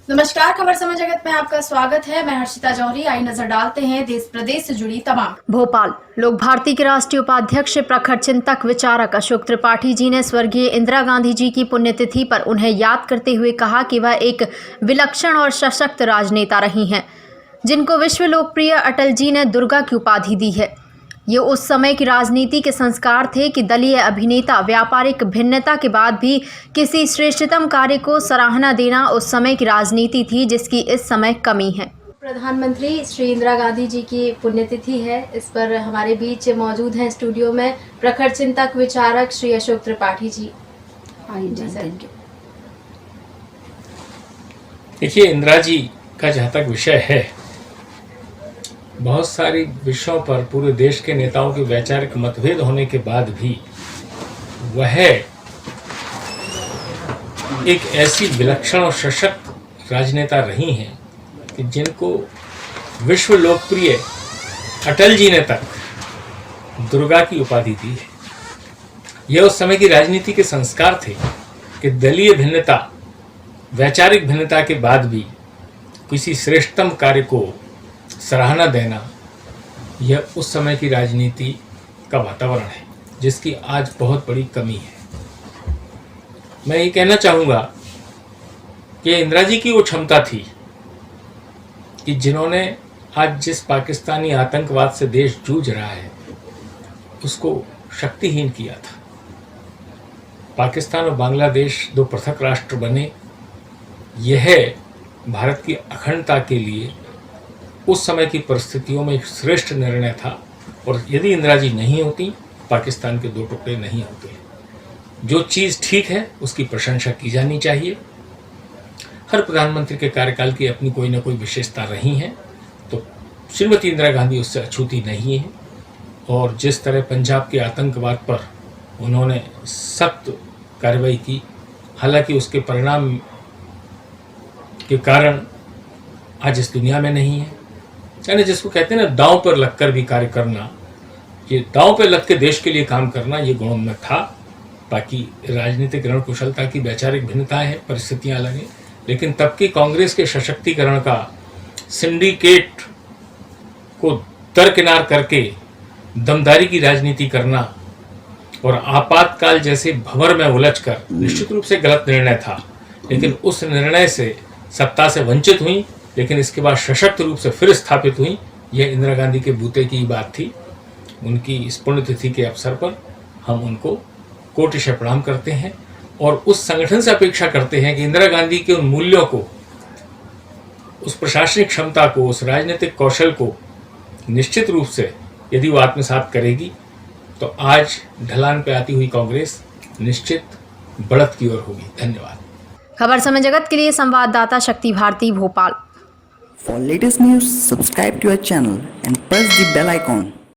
नमस्कार, खबर समय जगत में आपका स्वागत है। मैं हर्षिता जौहरी। आई नजर डालते हैं देश प्रदेश से जुड़ी तमाम। भोपाल लोक भारती के राष्ट्रीय उपाध्यक्ष प्रखर चिंतक विचारक अशोक त्रिपाठी जी ने स्वर्गीय इंदिरा गांधी जी की पुण्यतिथि पर उन्हें याद करते हुए कहा कि वह एक विलक्षण और सशक्त राजनेता रही हैं, जिनको विश्व लोकप्रिय अटल जी ने दुर्गा की उपाधि दी है। ये उस समय की राजनीति के संस्कार थे कि दलीय अभिनेता व्यापारिक भिन्नता के बाद भी किसी श्रेष्ठतम कार्य को सराहना देना उस समय की राजनीति थी, जिसकी इस समय कमी है। प्रधानमंत्री श्री इंदिरा गांधी जी की पुण्यतिथि है। इस पर हमारे बीच मौजूद हैं स्टूडियो में प्रखर चिंतक विचारक श्री अशोक त्रिपाठी जी। देखिए, इंदिरा जी का जहाँ तक विषय है, बहुत सारी विषयों पर पूरे देश के नेताओं के वैचारिक मतभेद होने के बाद भी वह एक ऐसी विलक्षण और सशक्त राजनेता रही हैं कि जिनको विश्व लोकप्रिय अटल जी ने तक दुर्गा की उपाधि दी है। यह उस समय की राजनीति के संस्कार थे कि दलीय भिन्नता, वैचारिक भिन्नता के बाद भी किसी श्रेष्ठतम कार्य को सराहना देना, यह उस समय की राजनीति का वातावरण है, जिसकी आज बहुत बड़ी कमी है। मैं ये कहना चाहूँगा कि इंदिरा जी की वो क्षमता थी कि जिन्होंने आज जिस पाकिस्तानी आतंकवाद से देश जूझ रहा है, उसको शक्तिहीन किया था। पाकिस्तान और बांग्लादेश दो पृथक राष्ट्र बने, यह भारत की अखंडता के लिए उस समय की परिस्थितियों में एक श्रेष्ठ निर्णय था। और यदि इंदिरा जी नहीं होती, पाकिस्तान के दो टुकड़े नहीं होते। जो चीज़ ठीक है उसकी प्रशंसा की जानी चाहिए। हर प्रधानमंत्री के कार्यकाल की अपनी कोई ना कोई विशेषता रही है, तो श्रीमती इंदिरा गांधी उससे अछूती नहीं है। और जिस तरह पंजाब के आतंकवाद पर उन्होंने सख्त कार्रवाई की, हालांकि उसके परिणाम के कारण आज इस दुनिया में नहीं है। यानी जिसको कहते हैं ना, दांव पर लगकर भी कार्य करना, ये दांव पर लग के देश के लिए काम करना, ये गुण में था। बाकी राजनीतिक रण कुशलता की वैचारिक भिन्नता है, परिस्थितियां अलग हैं, लेकिन तब की कांग्रेस के सशक्तिकरण का, सिंडिकेट को दरकिनार करके दमदारी की राजनीति करना और आपातकाल जैसे भंवर में उलझकर निश्चित रूप से गलत निर्णय था। लेकिन उस निर्णय से सत्ता से वंचित हुई, लेकिन इसके बाद सशक्त रूप से फिर स्थापित हुई। यह इंदिरा गांधी के बूते की बात थी। उनकी इस पुण्यतिथि के अवसर पर हम उनको कोटिशः प्रणाम करते हैं और उस संगठन से अपेक्षा करते हैं कि इंदिरा गांधी के उन मूल्यों को, उस प्रशासनिक क्षमता को, उस राजनीतिक कौशल को निश्चित रूप से यदि वो आत्मसात करेगी, तो आज ढलान पे आती हुई कांग्रेस निश्चित बढ़त की ओर होगी। धन्यवाद। खबर समय जगत के लिए संवाददाता शक्ति Bharti, Bhopal. For latest news, subscribe to our channel and press the bell icon.